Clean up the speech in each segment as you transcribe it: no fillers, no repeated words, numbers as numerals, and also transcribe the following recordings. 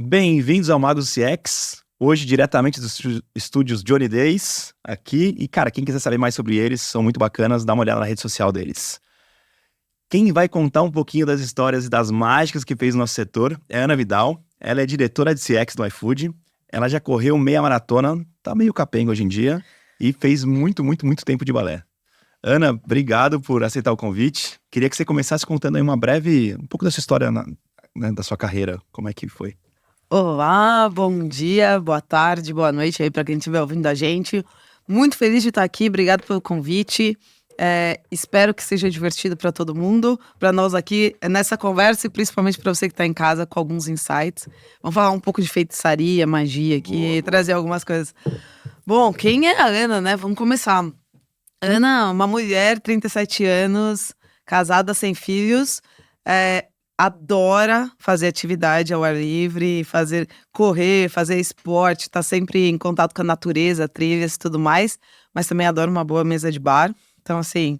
Bem-vindos ao Magos CX, hoje diretamente dos estúdios Johnny Days, aqui. E, cara, quem quiser saber mais sobre eles, são muito bacanas, dá uma olhada na rede social deles. Quem vai contar um pouquinho das histórias e das mágicas que fez no nosso setor é a Ana Vidal. Ela é diretora de CX do iFood. Ela já correu meia maratona, tá meio capenga hoje em dia, e fez muito tempo de balé. Ana, obrigado por aceitar o convite. Queria que você começasse contando aí um pouco da sua história, da sua carreira, como é que foi? Olá, bom dia, boa tarde, boa noite aí para quem estiver ouvindo a gente. Muito feliz de estar aqui, obrigado pelo convite. Espero que seja divertido para todo mundo, para nós aqui nessa conversa e principalmente para você que está em casa com alguns insights. Vamos falar um pouco de feitiçaria, magia aqui, trazer algumas coisas. Bom, quem é a Ana, né? Vamos começar. Ana, uma mulher, 37 anos, casada, sem filhos, adora fazer atividade ao ar livre, correr, fazer esporte, tá sempre em contato com a natureza, trilhas e tudo mais, mas também adora uma boa mesa de bar. Então, assim,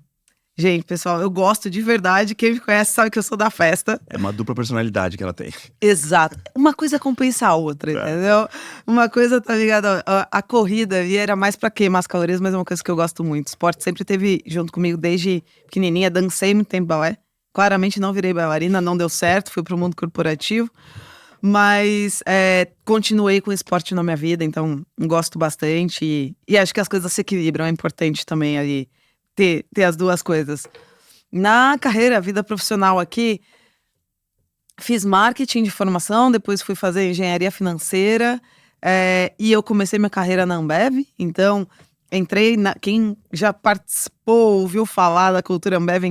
gente, pessoal, eu gosto de verdade. Quem me conhece sabe que eu sou da festa. É uma dupla personalidade que ela tem. Exato. Uma coisa compensa a outra, entendeu? Uma coisa tá ligada. A corrida ali era mais pra queimar as calorias, mas é uma coisa que eu gosto muito. Esporte sempre teve junto comigo desde pequenininha. Dancei muito tempo balé. Claramente não virei bailarina, não deu certo, fui pro mundo corporativo. Mas continuei com esporte na minha vida, então gosto bastante. E acho que as coisas se equilibram, é importante também ali ter as duas coisas. Na carreira, vida profissional aqui, fiz marketing de formação, depois fui fazer engenharia financeira, e eu comecei minha carreira na Ambev, então quem já participou, ouviu falar da cultura Ambev,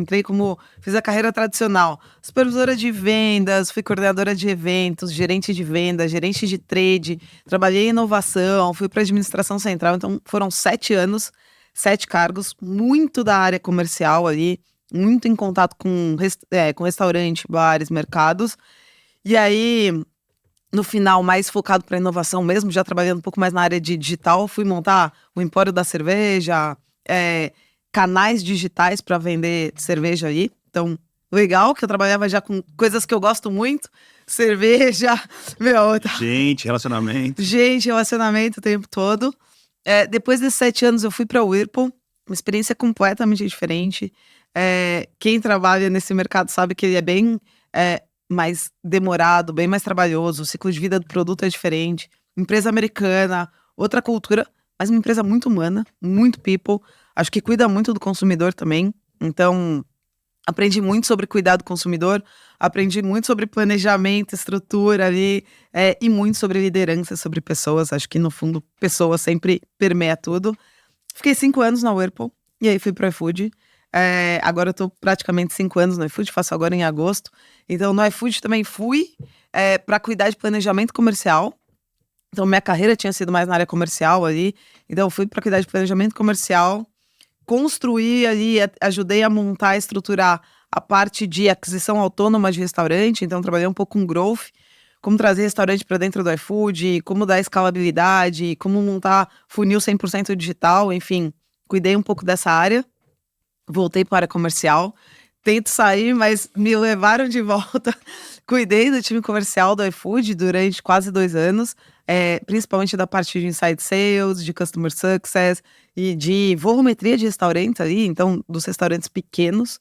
fiz a carreira tradicional, supervisora de vendas, fui coordenadora de eventos, gerente de venda, gerente de trade, trabalhei em inovação, fui para administração central, então foram 7 anos, 7 cargos, muito da área comercial ali, muito em contato com restaurante, bares, mercados. E aí, no final, mais focado para inovação mesmo, já trabalhando um pouco mais na área de digital, fui montar o Empório da Cerveja, canais digitais para vender cerveja aí. Então, legal, que eu trabalhava já com coisas que eu gosto muito, cerveja, Gente, relacionamento. Relacionamento o tempo todo. Depois desses 7 anos, eu fui para o Whirlpool, uma experiência completamente diferente. Quem trabalha nesse mercado sabe que ele é bem mais demorado, bem mais trabalhoso, o ciclo de vida do produto é diferente. Empresa americana, outra cultura, mas uma empresa muito humana, muito people. Acho que cuida muito do consumidor também. Então, aprendi muito sobre cuidar do consumidor, aprendi muito sobre planejamento, estrutura ali, e muito sobre liderança, sobre pessoas. Acho que, no fundo, pessoas sempre permeia tudo. Fiquei 5 anos na Whirlpool, e aí fui para o iFood. Agora eu tô praticamente 5 anos no iFood, faço agora em agosto. Então, no iFood também fui para cuidar de planejamento comercial. Então, minha carreira tinha sido mais na área comercial ali. Então, eu fui para cuidar de planejamento comercial, construir ali, ajudei a montar, estruturar a parte de aquisição autônoma de restaurante. Então, trabalhei um pouco com growth, como trazer restaurante para dentro do iFood, como dar escalabilidade, como montar funil 100% digital, enfim. Cuidei um pouco dessa área. Voltei para a área comercial, tento sair, mas me levaram de volta. Cuidei do time comercial do iFood durante quase 2 anos, principalmente da parte de inside sales, de customer success e de volumetria de restaurantes ali, então dos restaurantes pequenos.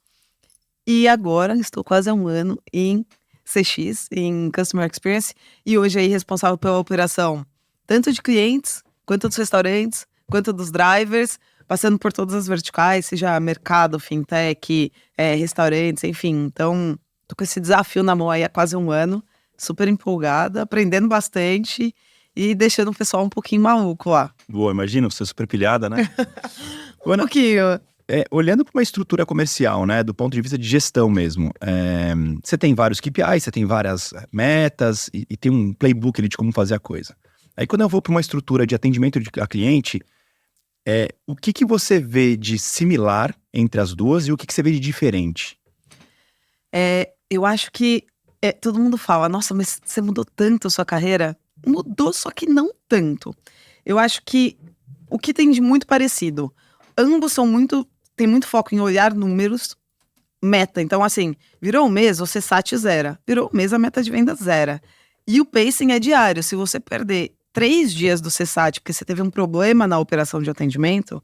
E agora estou quase há 1 ano em CX, em Customer Experience, e hoje aí responsável pela operação tanto de clientes, quanto dos restaurantes, quanto dos drivers, passando por todas as verticais, seja mercado, fintech, restaurantes, enfim. Então, tô com esse desafio na mão aí há quase 1 ano, super empolgada, aprendendo bastante e deixando o pessoal um pouquinho maluco lá. Boa, imagina, você super pilhada, né? Um pouquinho. Olhando para uma estrutura comercial, né, do ponto de vista de gestão mesmo, você tem vários KPIs, você tem várias metas e tem um playbook ali de como fazer a coisa. Aí quando eu vou para uma estrutura de atendimento a cliente, o que você vê de similar entre as duas e o que você vê de diferente? Eu acho que todo mundo fala, nossa, mas você mudou tanto a sua carreira. Mudou, só que não tanto. Eu acho que o que tem de muito parecido, ambos tem muito foco em olhar números, meta. Então, assim, virou um mês, você sat zera. Virou um mês, a meta de venda zera. E o pacing é diário. Se você perder 3 dias do CSAT porque você teve um problema na operação de atendimento,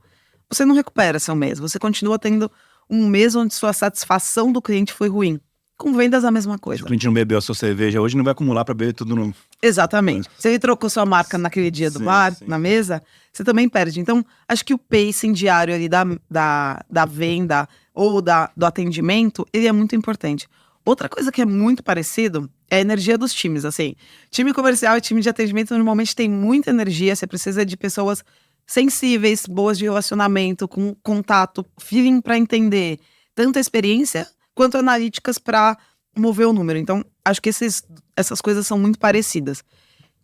você não recupera seu mês. Você continua tendo um mês onde sua satisfação do cliente foi ruim. Com vendas, a mesma Se coisa. o cliente não bebeu a sua cerveja hoje, não vai acumular para beber tudo no... Exatamente. Se ele trocou sua marca naquele dia do Sim, bar, sim. na mesa, você também perde. Então, acho que o pacing diário ali da venda ou do atendimento, ele é muito importante. Outra coisa que é muito parecido é a energia dos times, assim. Time comercial e time de atendimento normalmente tem muita energia, você precisa de pessoas sensíveis, boas de relacionamento, com contato, feeling para entender tanto a experiência quanto analíticas para mover o número. Então, acho que essas coisas são muito parecidas. O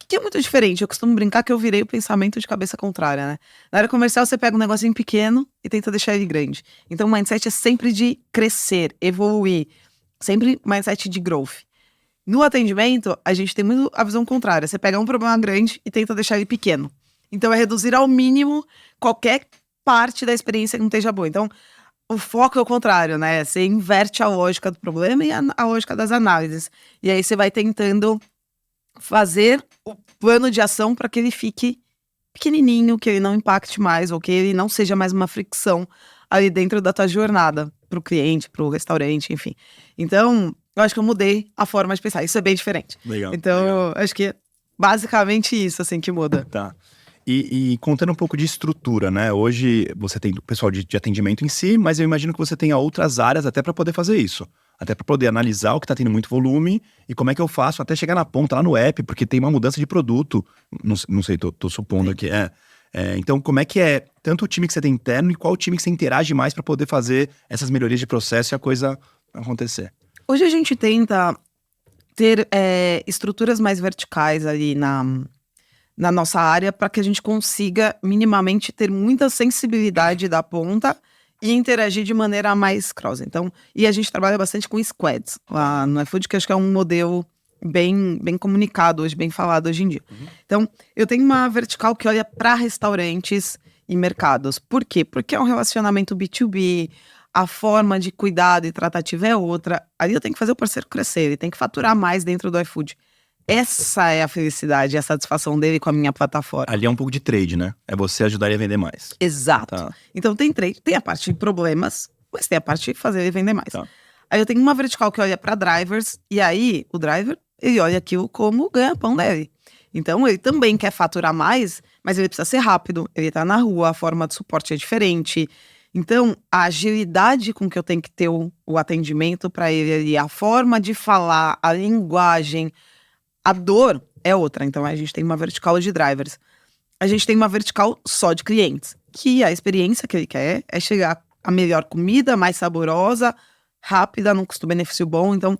que é muito diferente? Eu costumo brincar que eu virei o pensamento de cabeça contrária, né? Na área comercial, você pega um negocinho pequeno e tenta deixar ele grande. Então, o mindset é sempre de crescer, evoluir. Sempre mindset de growth. No atendimento, a gente tem muito a visão contrária. Você pega um problema grande e tenta deixar ele pequeno. Então, é reduzir ao mínimo qualquer parte da experiência que não esteja boa. Então, o foco é o contrário, né? Você inverte a lógica do problema e a lógica das análises. E aí você vai tentando fazer o plano de ação para que ele fique pequenininho, que ele não impacte mais, ou que ele não seja mais uma fricção ali dentro da tua jornada, para o cliente, para o restaurante, enfim. Então, eu acho que eu mudei a forma de pensar. Isso é bem diferente. Legal. Então, legal. acho que é basicamente isso, assim, que muda. Tá. E contando um pouco de estrutura, né? Hoje você tem o pessoal de atendimento em si, mas eu imagino que você tenha outras áreas até para poder fazer isso. Até para poder analisar o que está tendo muito volume e como é que eu faço até chegar na ponta, lá no app, porque tem uma mudança de produto. Não sei, tô supondo aqui. Então, como é que é tanto o time que você tem interno e qual o time que você interage mais para poder fazer essas melhorias de processo e a coisa acontecer? Hoje a gente tenta ter estruturas mais verticais ali na nossa área para que a gente consiga minimamente ter muita sensibilidade da ponta e interagir de maneira mais cross. Então, e a gente trabalha bastante com squads lá no iFood, que acho que é um modelo bem comunicado hoje, bem falado hoje em dia. Então, eu tenho uma vertical que olha para restaurantes e mercados. Por quê? Porque é um relacionamento B2B, a forma de cuidado e tratativa é outra. Ali eu tenho que fazer o parceiro crescer, ele tem que faturar mais dentro do iFood. Essa é a felicidade e a satisfação dele com a minha plataforma. Ali é um pouco de trade, né? É você ajudar ele a vender mais. Exato. Tá. Então tem trade, tem a parte de problemas, mas tem a parte de fazer ele vender mais. Tá. Aí eu tenho uma vertical que olha para drivers, e aí o driver, ele olha aquilo como ganha-pão dele. Então ele também quer faturar mais, mas ele precisa ser rápido, ele tá na rua, a forma de suporte é diferente. Então, a agilidade com que eu tenho que ter o atendimento para ele ali, a forma de falar, a linguagem, a dor é outra. Então, a gente tem uma vertical de drivers. A gente tem uma vertical só de clientes, que a experiência que ele quer é chegar a melhor comida, mais saborosa, rápida, num custo-benefício bom. Então,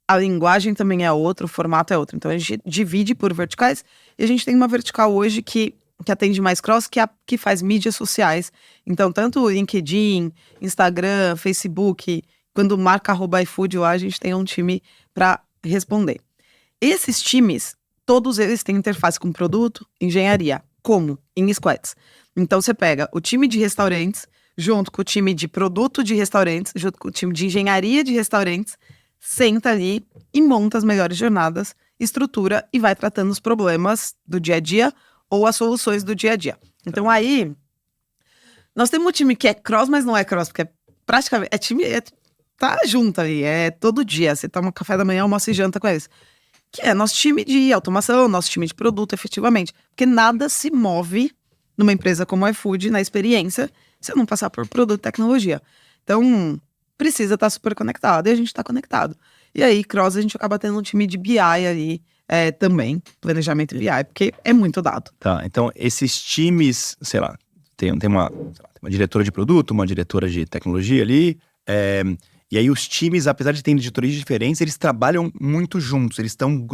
a linguagem também é outra, o formato é outro. Então, a gente divide por verticais. E a gente tem uma vertical hoje que atende mais cross, que faz mídias sociais. Então, tanto LinkedIn, Instagram, Facebook, quando marca @iFood lá, a gente tem um time para responder. Esses times, todos eles têm interface com produto, engenharia. Como? Em squads. Então, você pega o time de restaurantes, junto com o time de produto de restaurantes, junto com o time de engenharia de restaurantes, senta ali e monta as melhores jornadas, estrutura e vai tratando os problemas do dia a dia ou as soluções do dia a dia. Então aí, nós temos um time que é cross, mas não é cross, porque praticamente, tá junto ali, é todo dia, você toma café da manhã, almoço e janta com eles. Que é nosso time de automação, nosso time de produto, efetivamente. Porque nada se move numa empresa como a iFood, na experiência, se eu não passar por produto e tecnologia. Então, precisa estar super conectado, e a gente está conectado. E aí, cross, a gente acaba tendo um time de BI ali, também, planejamento BI, porque é muito dado. Tá, então esses times, sei lá, tem uma diretora de produto, uma diretora de tecnologia ali, e aí os times, apesar de terem diretorias diferentes, eles trabalham muito juntos, eles estão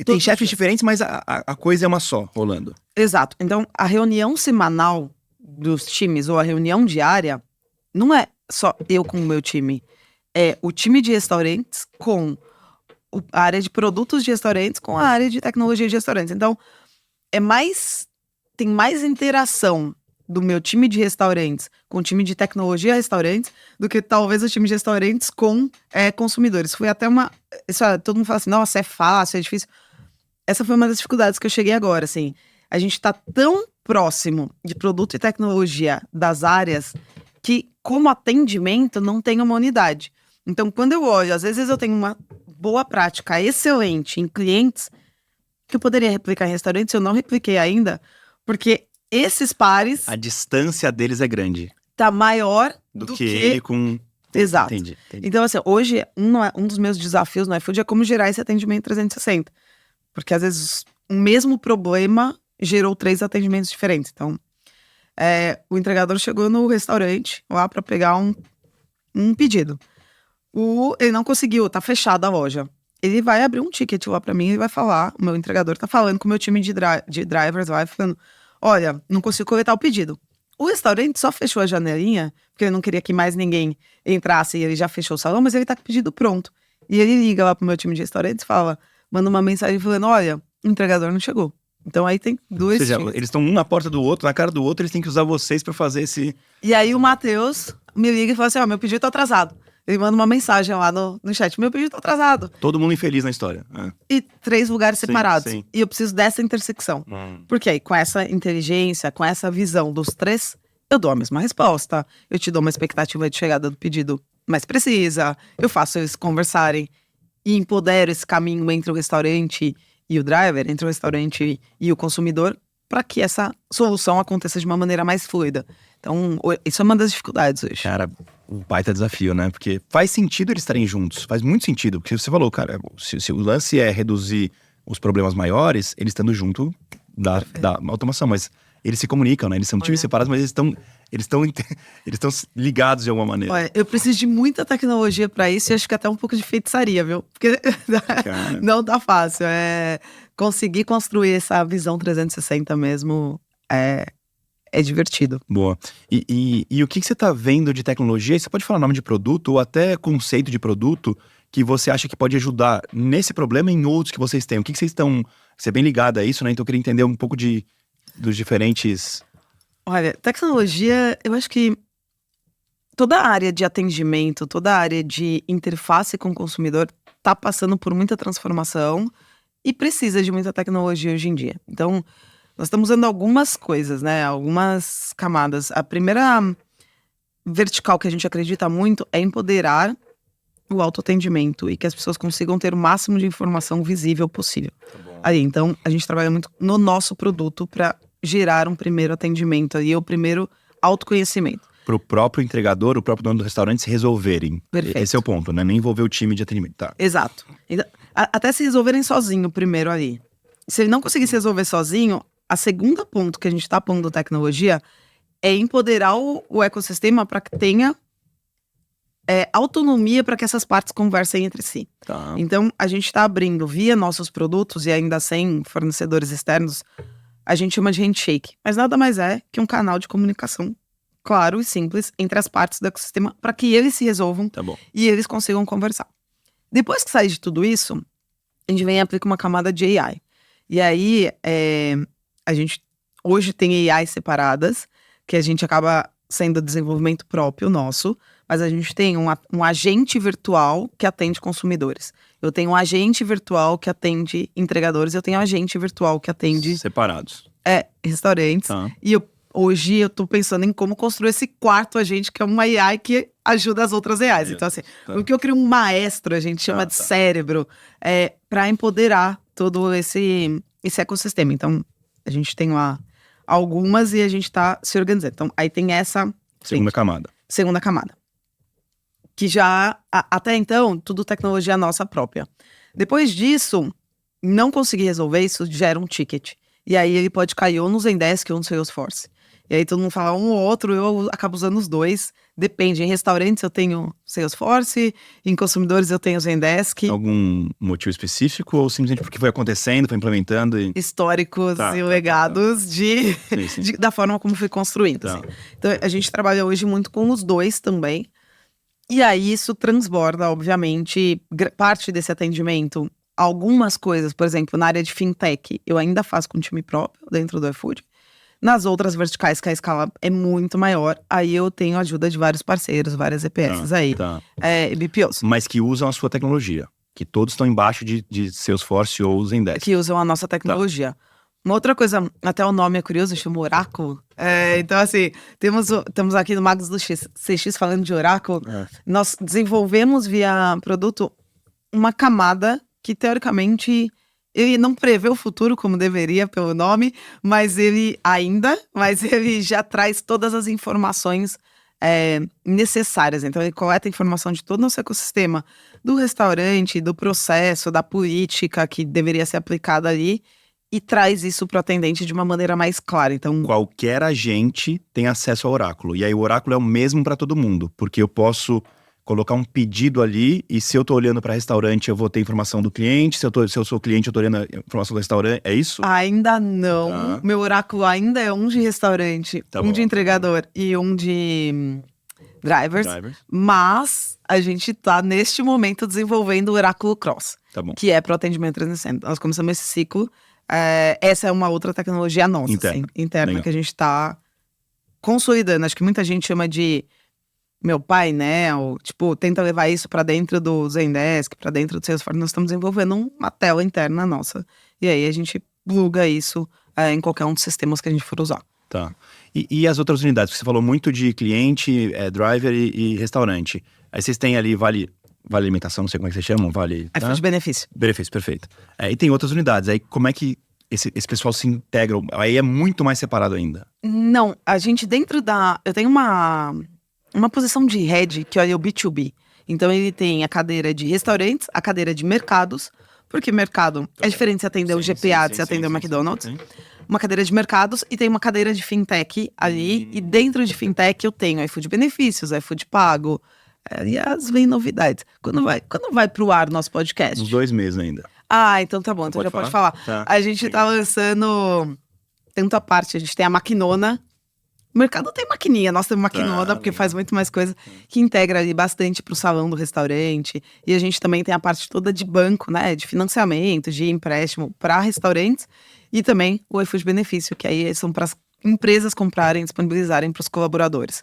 tem chefes diferentes, mas a coisa é uma só, rolando. Exato. Então, a reunião semanal dos times, ou a reunião diária, não é só eu com o meu time. É o time de restaurantes com a área de produtos de restaurantes com a área de tecnologia de restaurantes. Então, tem mais interação do meu time de restaurantes com o time de tecnologia restaurantes do que talvez o time de restaurantes com consumidores. Foi até todo mundo fala assim, nossa, é fácil, é difícil. essa foi uma das dificuldades que eu cheguei agora, assim. A gente tá tão próximo de produto e tecnologia das áreas que, como atendimento, não tem uma unidade. Então, quando eu olho, às vezes eu tenho uma boa prática excelente em clientes que eu poderia replicar em restaurantes, eu não repliquei ainda, porque esses pares A distância deles é grande. tá maior Do que ele com... Exato. Entendi. Então, assim, hoje, um dos meus desafios no iFood é como gerar esse atendimento 360. Porque, às vezes, o mesmo problema gerou 3 atendimentos diferentes. Então, o entregador chegou no restaurante lá para pegar um pedido. Ele não conseguiu, tá fechada a loja. Ele vai abrir um ticket lá para mim e vai falar, o meu entregador tá falando com o meu time de drivers lá, falando, olha, não consigo coletar o pedido. O restaurante só fechou a janelinha, porque ele não queria que mais ninguém entrasse, e ele já fechou o salão, mas ele tá com o pedido pronto. E ele liga lá pro meu time de restaurantes e fala, manda uma mensagem falando, olha, o entregador não chegou. Então aí tem dois Ou seja, times. eles estão um na porta do outro, na cara do outro, eles têm que usar vocês pra fazer esse... E aí o Matheus me liga e fala assim, ó, meu pedido tá atrasado. Ele manda uma mensagem lá no chat, meu pedido tá atrasado. Todo mundo infeliz na história. E 3 lugares separados. sim. E eu preciso dessa intersecção. Porque aí, com essa inteligência, com essa visão dos 3, eu dou a mesma resposta. Eu te dou uma expectativa de chegada do pedido mais precisa. Eu faço eles conversarem e empodero esse caminho entre o restaurante e o driver, entre o restaurante e o consumidor, para que essa solução aconteça de uma maneira mais fluida. Então, isso é uma das dificuldades hoje. Cara, um baita desafio, né? Porque faz sentido eles estarem juntos, faz muito sentido. Porque você falou, cara, se o lance é reduzir os problemas maiores, eles estando junto da automação, mas eles se comunicam, né? Eles são times separados, mas eles estão ligados de alguma maneira. Olha, eu preciso de muita tecnologia para isso e acho que até um pouco de feitiçaria, viu? Porque não tá fácil. Conseguir construir essa visão 360 mesmo é divertido. Boa. E o que você tá vendo de tecnologia? Você pode falar nome de produto ou até conceito de produto que você acha que pode ajudar nesse problema e em outros que vocês têm? O que vocês estão... Você é bem ligado a isso, né? Então eu queria entender um pouco dos diferentes... Olha, tecnologia, eu acho que toda a área de atendimento, toda a área de interface com o consumidor tá passando por muita transformação e precisa de muita tecnologia hoje em dia. Então, nós estamos usando algumas coisas, né? Algumas camadas. A primeira vertical que a gente acredita muito é empoderar o autoatendimento e que as pessoas consigam ter o máximo de informação visível possível. Aí, então, a gente trabalha muito no nosso produto para gerar um primeiro atendimento e o primeiro autoconhecimento. Para o próprio entregador, o próprio dono do restaurante se resolverem. Perfeito. Esse é o ponto, né? Nem envolver o time de atendimento. Tá. Exato. Então, até se resolverem sozinho primeiro ali. Se ele não conseguir se resolver sozinho, a segunda ponto que a gente está pondo tecnologia é empoderar o ecossistema para que tenha autonomia para que essas partes conversem entre si. Tá. Então, a gente está abrindo via nossos produtos e ainda sem fornecedores externos, a gente chama de handshake. Mas nada mais é que um canal de comunicação claro e simples entre as partes do ecossistema para que eles se resolvam e eles consigam conversar. Depois que sair de tudo isso, a gente vem e aplica uma camada de AI. E aí, a gente hoje tem AIs separadas, que a gente acaba sendo desenvolvimento próprio nosso, mas a gente tem um agente virtual que atende consumidores. Eu tenho um agente virtual que atende entregadores, eu tenho um agente virtual que atende... Separados. Restaurantes. Tá. E hoje eu tô pensando em como construir esse quarto agente, que é uma AI que ajuda as outras AIs. Então, assim, o que eu crio um maestro, a gente chama de cérebro, para empoderar todo esse ecossistema. Então, a gente tem lá algumas e a gente tá se organizando. Então, aí tem essa... Segunda camada. Segunda camada. Que já, até então, tudo tecnologia nossa própria. Depois disso, não conseguir resolver isso, gera um ticket. E aí ele pode cair ou no Zendesk ou no Salesforce. E aí todo mundo fala um ou outro, eu acabo usando os dois. Depende, em restaurantes eu tenho Salesforce, em consumidores eu tenho Zendesk. Algum motivo específico ou simplesmente porque foi acontecendo, foi implementando? Históricos e legados da forma como foi construído. Assim. Então a gente trabalha hoje muito com os dois também. E aí isso transborda, obviamente, parte desse atendimento. Algumas coisas, por exemplo, na área de fintech, eu ainda faço com time próprio dentro do iFood. Nas outras verticais, que a escala é muito maior, aí eu tenho a ajuda de vários parceiros, várias EPSs aí, BPOs. Mas que usam a sua tecnologia. que todos estão embaixo de Salesforce ou Zendesk. Que usam a nossa tecnologia. Uma outra coisa, até o nome é curioso, chama Oráculo. Então, assim, estamos aqui no Magos do CX falando de Oráculo. Nós desenvolvemos via produto uma camada que, teoricamente, ele não prevê o futuro como deveria pelo nome, mas ele já traz todas as informações necessárias. Então, ele coleta informação de todo o nosso ecossistema, do restaurante, do processo, da política que deveria ser aplicada ali, e traz isso para o atendente de uma maneira mais clara. Então, qualquer agente tem acesso ao Oráculo. E aí o Oráculo é o mesmo para todo mundo, porque eu posso colocar um pedido ali, e se eu tô olhando para restaurante, eu vou ter informação do cliente. Se eu sou cliente, eu tô olhando a informação do restaurante. É isso? Ainda não. Meu Oráculo ainda é um de restaurante, de entregador e um de drivers. Mas a gente tá, neste momento, desenvolvendo o Oráculo Cross, que é para o atendimento 360. Nós começamos esse ciclo. Essa é uma outra tecnologia nossa, interna que a gente tá consolidando. Acho que muita gente chama de meu painel, tipo, tenta levar isso para dentro do Zendesk, para dentro do Salesforce. Nós estamos desenvolvendo uma tela interna nossa. E aí a gente pluga isso em qualquer um dos sistemas que a gente for usar. Tá. E as outras unidades? Você falou muito de cliente, driver e restaurante. Aí vocês têm ali vale alimentação, não sei como é que vocês chamam, iFood de benefício. Benefício, perfeito. E tem outras unidades. Aí como é que esse pessoal se integra? Aí é muito mais separado ainda. Não, a gente eu tenho uma posição de head que olha o B2B. Então ele tem a cadeira de restaurantes, a cadeira de mercados, porque mercado é diferente se atender o GPA, se atender o McDonald's. Uma cadeira de mercados e tem uma cadeira de fintech ali. E dentro de fintech eu tenho iFood Benefícios, iFood Pago. Aliás, vem novidades. Quando vai pro ar o nosso podcast? Uns 2 meses ainda. Então tá bom, então já pode falar. Tá. A gente tá lançando tanto a parte, a gente tem a Maquinona. O mercado tem maquininha, nós temos Maquinona, porque faz muito mais coisa, que integra ali bastante pro salão do restaurante. E a gente também tem a parte toda de banco, né, de financiamento, de empréstimo para restaurantes. E também o iFood Benefício, que aí são para as empresas comprarem, disponibilizarem para os colaboradores.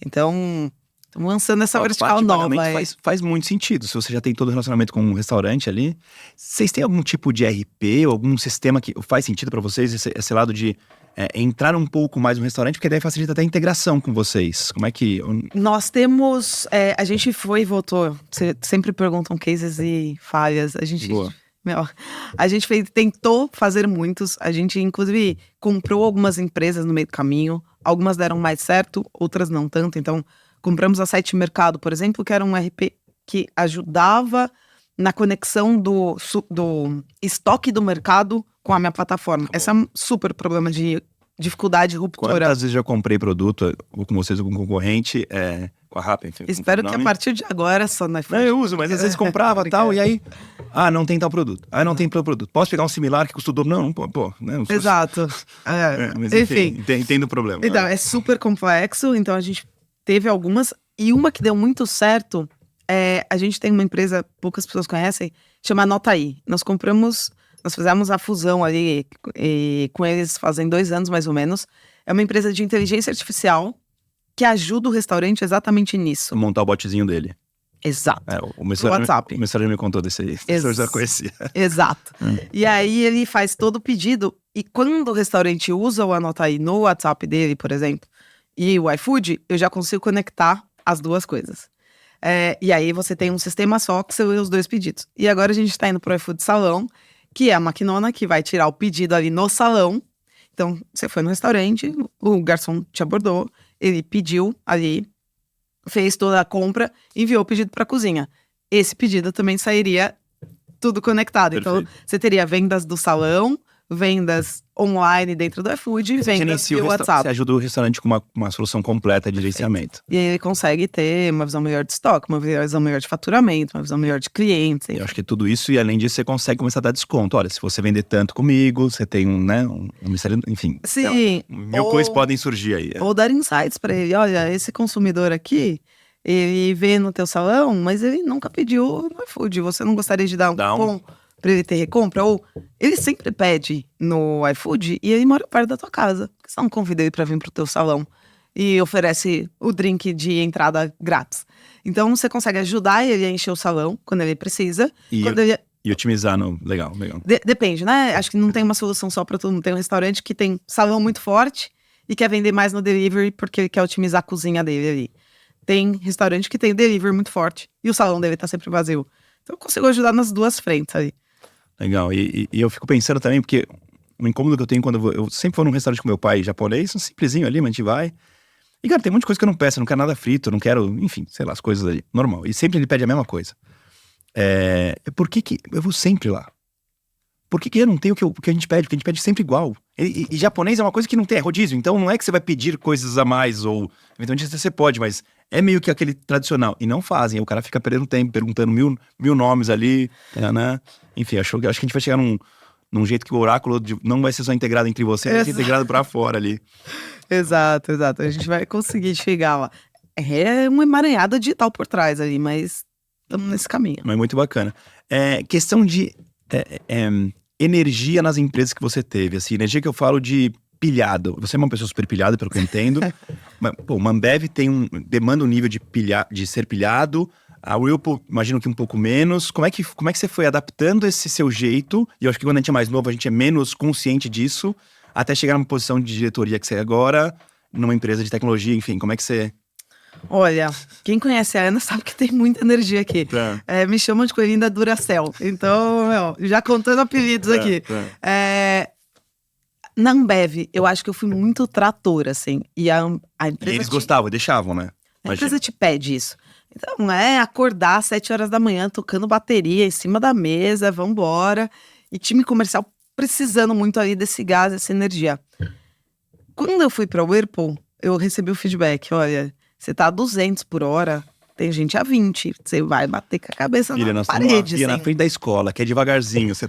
Então, estamos lançando essa vertical nova. Faz muito sentido. Se você já tem todo o relacionamento com um restaurante ali, vocês têm algum tipo de RP ou algum sistema que faz sentido para vocês, esse lado de entrar um pouco mais no restaurante, porque daí facilita até a integração com vocês. Como é que... Nós temos... a gente foi e voltou. Sempre perguntam cases e falhas. A gente... Boa. A gente tentou fazer muitos. A gente, inclusive, comprou algumas empresas no meio do caminho. Algumas deram mais certo, outras não tanto. Então, compramos a Site Mercado, por exemplo, que era um RP que ajudava na conexão do estoque do mercado com a minha plataforma. Esse é um super problema de dificuldade, ruptura. Quantas vezes eu comprei produto, ou com vocês ou com concorrente, com a Rappi, enfim. Espero que a partir de agora só na iFood. Não, eu uso, mas às vezes comprava e tal, e aí... não tem tal produto. Não tem tal produto. Posso pegar um similar que custa o dobro? Não, pô. Né, Exato. Mas enfim, entendo o problema. Então, é super complexo. Então, a gente teve algumas. E uma que deu muito certo, a gente tem uma empresa, poucas pessoas conhecem, chama Anotaí. Nós fizemos a fusão ali com eles fazem 2 anos, mais ou menos. É uma empresa de inteligência artificial que ajuda o restaurante exatamente nisso. Montar o botzinho dele. Exato. O WhatsApp. O mensageiro me contou desse aí. Eu já conhecia. Exato. E aí ele faz todo o pedido. E quando o restaurante usa o Anotaí no WhatsApp dele, por exemplo, e o iFood, eu já consigo conectar as duas coisas. E aí você tem um sistema só que você lê os 2 pedidos. E agora a gente tá indo pro iFood Salão, que é a Maquinona, que vai tirar o pedido ali no salão. Então, você foi no restaurante, o garçom te abordou, ele pediu ali, fez toda a compra, enviou o pedido para a cozinha. Esse pedido também sairia tudo conectado. Perfeito. Então, você teria vendas do salão, vendas online dentro do iFood e vendas via WhatsApp. Você ajuda o restaurante com uma solução completa de gerenciamento. E aí ele consegue ter uma visão melhor de estoque, uma visão melhor de faturamento, uma visão melhor de clientes. Eu acho que tudo isso, e além disso, você consegue começar a dar desconto. Olha, se você vender tanto comigo, você tem um mistério, enfim. Sim. Mil coisas podem surgir aí. Ou dar insights para ele. Olha, esse consumidor aqui, ele vê no teu salão, mas ele nunca pediu no iFood. Você não gostaria de dar um cupom para ele ter recompra? Ou ele sempre pede no iFood e ele mora perto da tua casa. Por que você não convida ele para vir pro teu salão? e oferece o drink de entrada grátis. Então, você consegue ajudar ele a encher o salão quando ele precisa. E otimizar Legal. Depende, né? Acho que não tem uma solução só para todo mundo. Tem um restaurante que tem salão muito forte e quer vender mais no delivery porque ele quer otimizar a cozinha dele ali. Tem restaurante que tem delivery muito forte e o salão dele tá sempre vazio. Então, eu consigo ajudar nas duas frentes ali. Legal. E eu fico pensando também, porque o incômodo que eu tenho quando eu sempre vou num restaurante com meu pai japonês, um simplesinho ali, mas a gente vai. E, cara, tem um monte de coisa que eu não peço, eu não quero nada frito, eu não quero, enfim, sei lá, as coisas ali, normal. E sempre ele pede a mesma coisa. Por que eu vou sempre lá? Por que eu não tenho o que a gente pede? Porque a gente pede sempre igual. E japonês é uma coisa que não tem, é rodízio. Então não é que você vai pedir coisas a mais, ou eventualmente você pode, mas é meio que aquele tradicional. E não fazem, aí o cara fica perdendo tempo, perguntando mil nomes ali, né? Enfim, acho que a gente vai chegar num jeito que o oráculo não vai ser só integrado entre você, vai ser integrado pra fora ali. Exato. A gente vai conseguir chegar lá. É uma emaranhada digital por trás ali, mas estamos nesse caminho. Mas muito bacana. Questão de energia nas empresas que você teve. Assim, energia que eu falo de pilhado. Você é uma pessoa super pilhada, pelo que eu entendo. Mas, pô, uma Ambev demanda um nível de ser pilhado. A Whirlpool, imagino que um pouco menos. Como é que você foi adaptando esse seu jeito? E eu acho que quando a gente é mais novo, a gente é menos consciente disso, até chegar numa posição de diretoria que você é agora, numa empresa de tecnologia, enfim, como é que você... Olha, quem conhece a Ana sabe que tem muita energia aqui. Tá. Me chamam de coelhinho da Duracell. Então, já contando apelidos aqui. Na Ambev, eu acho que eu fui muito tratora, assim. E a empresa... E eles gostavam, deixavam, né? A empresa te pede isso. Então, acordar às 7 horas da manhã, tocando bateria em cima da mesa, vambora. E time comercial precisando muito ali desse gás, dessa energia. Quando eu fui pra Whirlpool, eu recebi o feedback, olha, você tá a 200 por hora, tem gente a 20, você vai bater com a cabeça na parede. Filha, na frente da escola, que é devagarzinho, você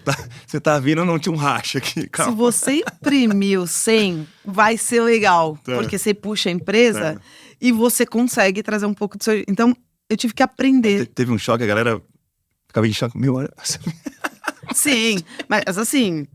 tá vindo, não tinha um racha aqui, calma. Se você imprimiu 100, vai ser legal, porque você puxa a empresa e você consegue trazer um pouco do seu... Então, eu tive que aprender. Teve um choque, a galera ficava em choque, Sim, mas assim,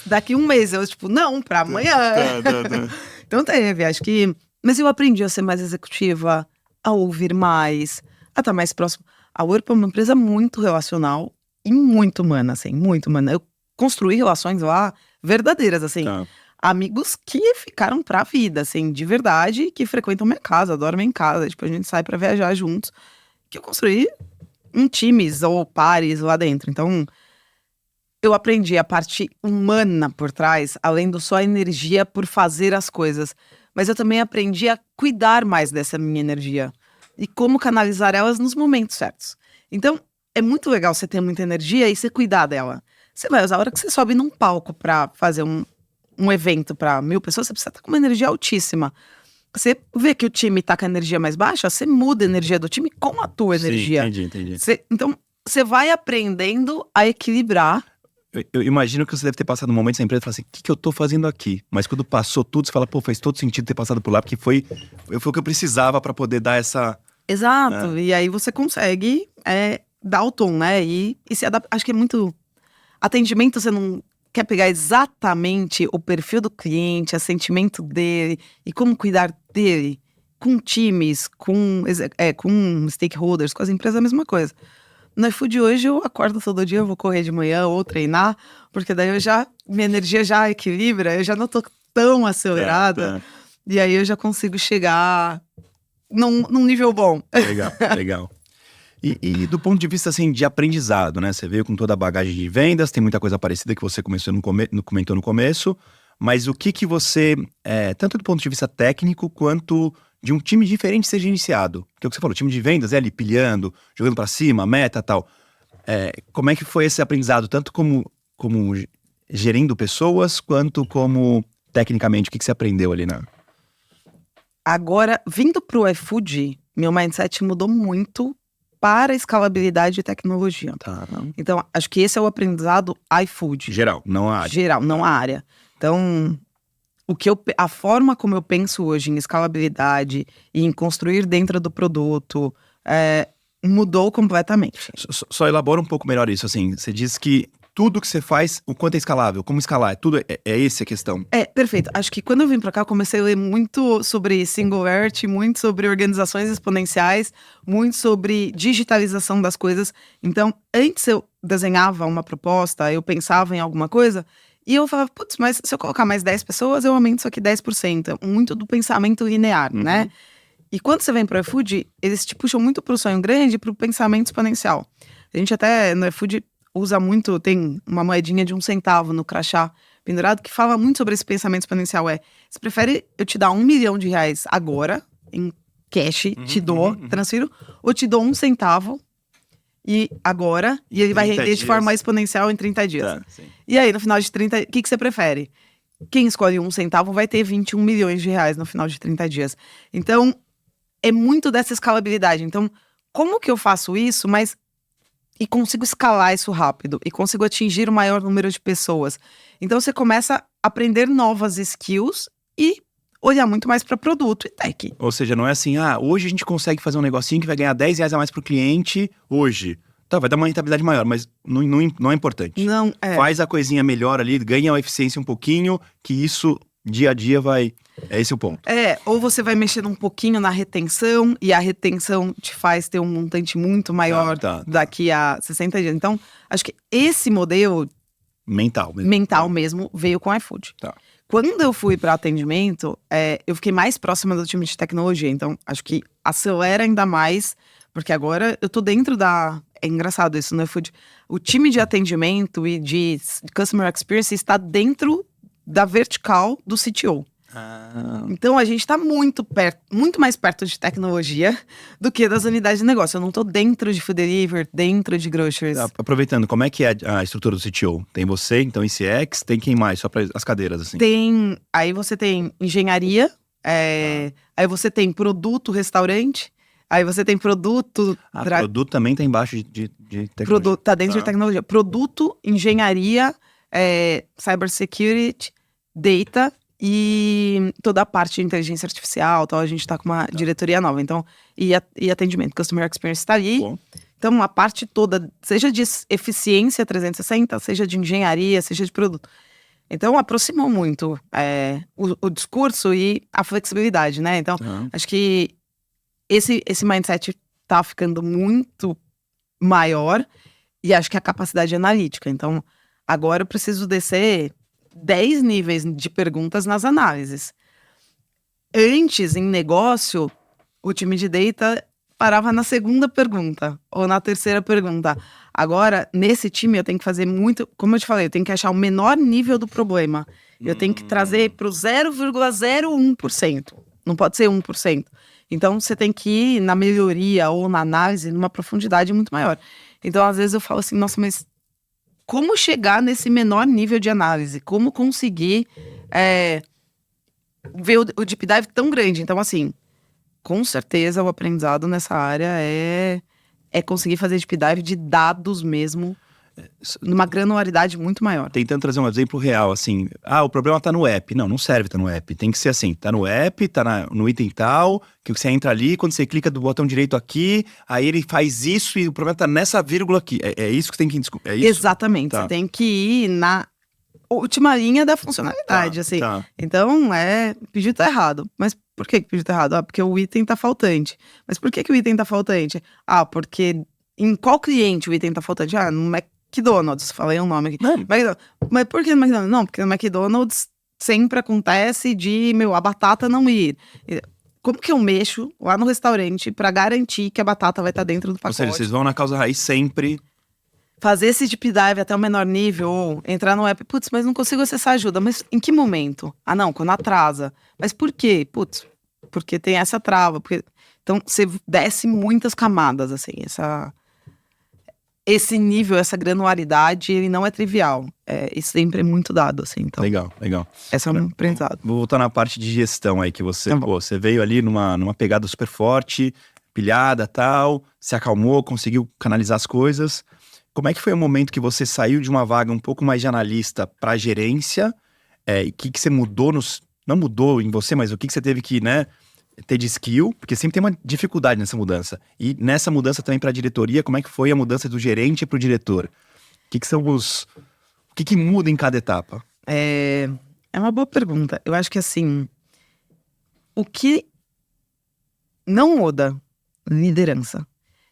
daqui um mês, eu não, pra amanhã. Tá. Então teve, acho que... Mas eu aprendi a ser mais executiva, a ouvir mais, a estar mais próximo. A Whirlpool é uma empresa muito relacional e muito humana, assim, muito humana. Eu construí relações lá verdadeiras, assim. Tá. Amigos que ficaram pra vida, assim, de verdade, que frequentam minha casa, dormem em casa, tipo, a gente sai pra viajar juntos. Que eu construí em times ou pares lá dentro. Então, eu aprendi a parte humana por trás, além do só energia por fazer as coisas. Mas eu também aprendi a cuidar mais dessa minha energia. E como canalizar elas nos momentos certos. Então, é muito legal você ter muita energia e você cuidar dela. Você vai usar a hora que você sobe num palco pra fazer um evento pra 1.000 pessoas, você precisa estar com uma energia altíssima. Você vê que o time tá com a energia mais baixa, você muda a energia do time com a tua energia. Entendi. Então, você vai aprendendo a equilibrar. Eu imagino que você deve ter passado um momento na empresa e falar assim, o que eu tô fazendo aqui? Mas quando passou tudo, você fala, pô, faz todo sentido ter passado por lá, porque foi o que eu precisava pra poder dar essa... Exato, e aí você consegue dar o tom, né? E se adaptar. Acho que é muito... Atendimento, você não quer pegar exatamente o perfil do cliente, o sentimento dele e como cuidar dele com times, com stakeholders, com as empresas, a mesma coisa. No iFood hoje eu acordo todo dia, eu vou correr de manhã ou treinar, porque daí minha energia já equilibra, eu já não tô tão acelerada, e aí eu já consigo chegar num nível bom. Legal. E do ponto de vista, assim, de aprendizado, né? Você veio com toda a bagagem de vendas, tem muita coisa parecida que você comentou no começo, mas o que você, tanto do ponto de vista técnico, quanto de um time diferente ser iniciado? Porque o que você falou, time de vendas é ali pilhando, jogando pra cima, meta e tal. Como é que foi esse aprendizado, tanto como gerindo pessoas, quanto como tecnicamente? O que você aprendeu ali, né? Agora, vindo pro iFood, meu mindset mudou muito para escalabilidade e tecnologia. Tá. Então, acho que esse é o aprendizado iFood. Geral, não a área. Geral, não a área. Então, a forma como eu penso hoje em escalabilidade e em construir dentro do produto mudou completamente. Só elabora um pouco melhor isso, assim. Você diz que tudo que você faz, o quanto é escalável, como escalar, tudo é essa a questão. Perfeito. Acho que quando eu vim pra cá, eu comecei a ler muito sobre Singularity, muito sobre organizações exponenciais, muito sobre digitalização das coisas. Então, antes eu desenhava uma proposta, eu pensava em alguma coisa, e eu falava, putz, mas se eu colocar mais 10 pessoas, eu aumento isso aqui 10%. Muito do pensamento linear, né? E quando você vem pro iFood, eles te puxam muito pro sonho grande e pro pensamento exponencial. A gente até no iFood usa muito, tem uma moedinha de 1 centavo no crachá pendurado que fala muito sobre esse pensamento exponencial. Você prefere eu te dar R$1 milhão agora, em cash, te dou, transfiro, ou te dou 1 centavo e agora, e ele vai render de forma exponencial em 30 dias. Tá, sim. E aí, no final de 30, o que você prefere? Quem escolhe 1 centavo vai ter R$21 milhões no final de 30 dias. Então, é muito dessa escalabilidade. Então, como que eu faço isso, e consigo escalar isso rápido, e consigo atingir o maior número de pessoas? Então, você começa a aprender novas skills e olhar muito mais para produto e tech. Ou seja, não é assim, hoje a gente consegue fazer um negocinho que vai ganhar R$10 a mais pro cliente hoje. Tá, vai dar uma rentabilidade maior, mas não é importante. Não, Faz a coisinha melhor ali, ganha a eficiência um pouquinho, que isso, dia a dia, vai... É esse o ponto. Ou você vai mexendo um pouquinho na retenção, e a retenção te faz ter um montante muito maior daqui a 60 dias. Então, acho que esse modelo... Mental mesmo veio com o iFood. Tá. Quando eu fui para atendimento, eu fiquei mais próxima do time de tecnologia. Então, acho que acelera ainda mais, porque agora eu tô dentro da... É engraçado isso no iFood. O time de atendimento e de Customer Experience está dentro da vertical do CTO. Então a gente está muito mais perto de tecnologia do que das unidades de negócio. Eu não estou dentro de food delivery, dentro de groceries. Aproveitando, como é que é a estrutura do CTO? Tem você, então em CX, tem quem mais? Só para as cadeiras, assim. Aí você tem engenharia, aí você tem produto, restaurante, aí você tem produto... Produto também está embaixo de tecnologia. Produto, tá dentro de tecnologia. Produto, engenharia, cybersecurity, data... E toda a parte de inteligência artificial, tal, a gente tá com uma diretoria nova. Então, e atendimento, Customer Experience tá ali. Bom. Então, a parte toda, seja de eficiência 360, seja de engenharia, seja de produto. Então, aproximou muito o discurso e a flexibilidade, né? Então, acho que esse mindset tá ficando muito maior e acho que a capacidade analítica. Então, agora eu preciso descer 10 níveis de perguntas nas análises. Antes, em negócio, o time de data parava na segunda pergunta ou na terceira pergunta. Agora, nesse time, eu tenho que fazer muito... Como eu te falei, eu tenho que achar o menor nível do problema. Eu tenho que trazer para o 0,01%. Não pode ser 1%. Então, você tem que ir na melhoria ou na análise numa profundidade muito maior. Então, às vezes eu falo assim, nossa, mas... Como chegar nesse menor nível de análise? Como conseguir ver o deep dive tão grande? Então, assim, com certeza o aprendizado nessa área é conseguir fazer deep dive de dados mesmo, numa granularidade muito maior. Tentando trazer um exemplo real, assim, o problema tá no app. Não serve tá no app. Tem que ser assim, tá no app, tá no item tal, que você entra ali, quando você clica do botão direito aqui, aí ele faz isso e o problema tá nessa vírgula aqui. É isso que você tem que descobrir, é isso? Exatamente, você tem que ir na última linha da funcionalidade, assim. Então, pedido tá errado. Mas por que pedido tá errado? Porque o item tá faltante. Mas por que o item tá faltante? Porque em qual cliente o item tá faltante? No McDonald's, falei um nome aqui. Mas por que no McDonald's? Não, porque no McDonald's sempre acontece de, a batata não ir. Como que eu mexo lá no restaurante pra garantir que a batata vai estar dentro do pacote? Ou seja, vocês vão na causa raiz sempre... Fazer esse deep dive até o menor nível, ou entrar no app, putz, mas não consigo acessar ajuda. Mas em que momento? Não, quando atrasa. Mas por quê? Putz, porque tem essa trava. Então, você desce muitas camadas, assim, esse nível, essa granularidade, ele não é trivial. E sempre é muito dado, assim. Então, legal. Esse é um aprendizado. Vou voltar na parte de gestão aí, que você veio ali numa pegada super forte, pilhada, tal, se acalmou, conseguiu canalizar as coisas. Como é que foi o momento que você saiu de uma vaga um pouco mais de analista para gerência? E o que você mudou não mudou em você, mas o que você teve que, ter de skill? Porque sempre tem uma dificuldade nessa mudança. E nessa mudança também para a diretoria, como é que foi a mudança do gerente para o diretor? O que são os... O que muda em cada etapa? É uma boa pergunta. Eu acho que, assim, o que não muda? Liderança.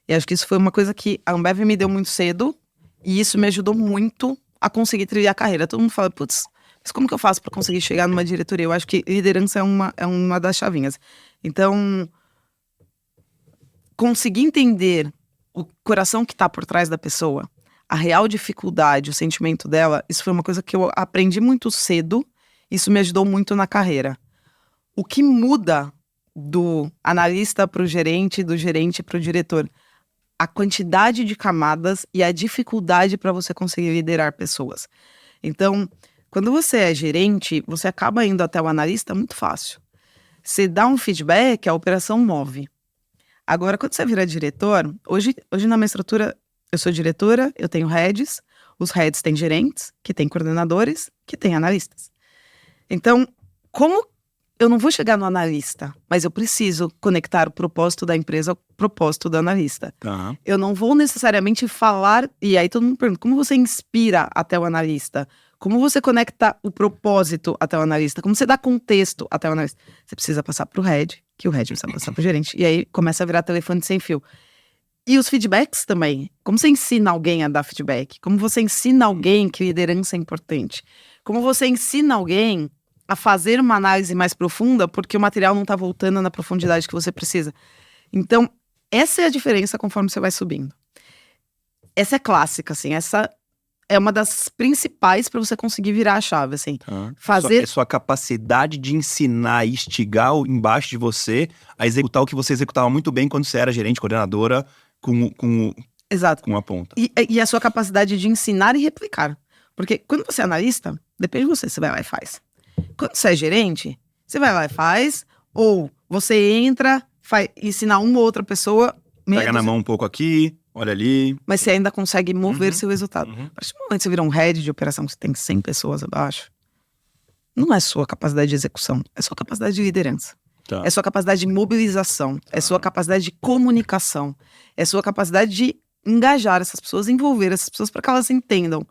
E acho que isso foi uma coisa que a Ambev me deu muito cedo, e isso me ajudou muito a conseguir trilhar a carreira. Todo mundo fala, putz, mas como que eu faço para conseguir chegar numa diretoria? Eu acho que liderança é uma das chavinhas. Então, conseguir entender o coração que está por trás da pessoa, a real dificuldade, o sentimento dela, isso foi uma coisa que eu aprendi muito cedo, isso me ajudou muito na carreira. O que muda do analista para o gerente, do gerente para o diretor? A quantidade de camadas e a dificuldade para você conseguir liderar pessoas. Então, quando você é gerente, você acaba indo até o analista muito fácil. Você dá um feedback, a operação move. Agora, quando você vira diretor, hoje na minha estrutura, eu sou diretora, eu tenho heads, os heads têm gerentes, que têm coordenadores, que têm analistas. Então, como eu não vou chegar no analista, mas eu preciso conectar o propósito da empresa ao propósito do analista. Uhum. Eu não vou necessariamente falar, e aí todo mundo pergunta, como você inspira até o analista? Como você conecta o propósito até o analista? Como você dá contexto até o analista? Você precisa passar para o head, que o head precisa passar para o gerente, e aí começa a virar telefone sem fio. E os feedbacks também. Como você ensina alguém a dar feedback? Como você ensina alguém que liderança é importante? Como você ensina alguém a fazer uma análise mais profunda porque o material não está voltando na profundidade que você precisa? Então, essa é a diferença conforme você vai subindo. Essa é clássica, assim. Essa é uma das principais para você conseguir virar a chave, assim. Fazer... Sua capacidade de ensinar e instigar embaixo de você a executar o que você executava muito bem quando você era gerente, coordenadora, Exato. Com a ponta. E a sua capacidade de ensinar e replicar. Porque quando você é analista, depende de você, você vai lá e faz. Quando você é gerente, você vai lá e faz, ou você entra, ensina uma ou outra pessoa... Pega na mão um pouco aqui, olha ali. Mas você ainda consegue mover seu resultado. A partir do momento que você vira um head de operação, que você tem 100 pessoas abaixo, não é sua capacidade de execução, é sua capacidade de liderança. Tá. É sua capacidade de mobilização, é sua capacidade de comunicação, é sua capacidade de engajar essas pessoas, envolver essas pessoas para que elas entendam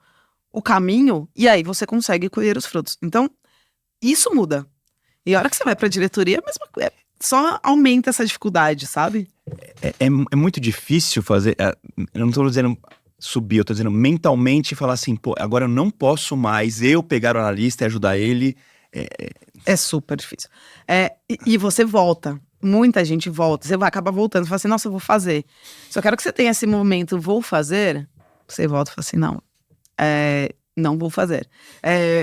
o caminho, e aí você consegue colher os frutos. Então, isso muda. E a hora que você vai para a diretoria, só aumenta essa dificuldade, sabe? É muito difícil fazer... eu não tô dizendo subir, eu tô dizendo mentalmente falar assim, pô, agora eu não posso mais eu pegar o analista e ajudar ele... É super difícil. E você volta. Muita gente volta. Você vai acabar voltando. Fala assim, nossa, eu vou fazer. Só quero que você tenha esse momento, vou fazer. Você volta e fala assim, não. Não vou fazer.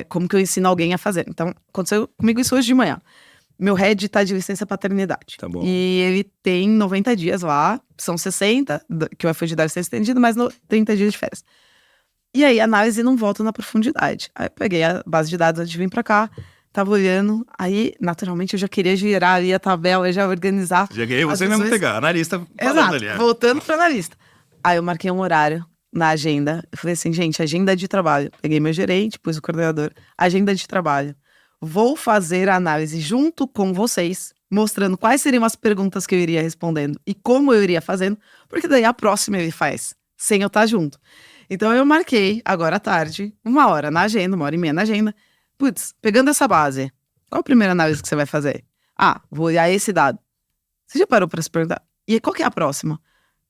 Como que eu ensino alguém a fazer? Então, aconteceu comigo isso hoje de manhã. Meu head tá de licença paternidade. Tá bom. E ele tem 90 dias lá. São 60, que vai fugir da licença estendida, mas 30 dias de férias. E aí, a análise não volta na profundidade. Aí eu peguei a base de dados antes de vir pra cá. Tava olhando, aí naturalmente eu já queria girar ali a tabela, já organizar. Já queria você mesmo pegar, analista falando ali. Voltando para analista. Aí eu marquei um horário na agenda, eu falei assim, gente, agenda de trabalho. Peguei meu gerente, pus o coordenador, agenda de trabalho. Vou fazer a análise junto com vocês, mostrando quais seriam as perguntas que eu iria respondendo e como eu iria fazendo, porque daí a próxima ele faz, sem eu estar junto. Então eu marquei, agora à tarde, 1 hora na agenda, 1h30 na agenda. Putz, pegando essa base, qual a primeira análise que você vai fazer? Vou olhar esse dado. Você já parou para se perguntar? E qual que é a próxima?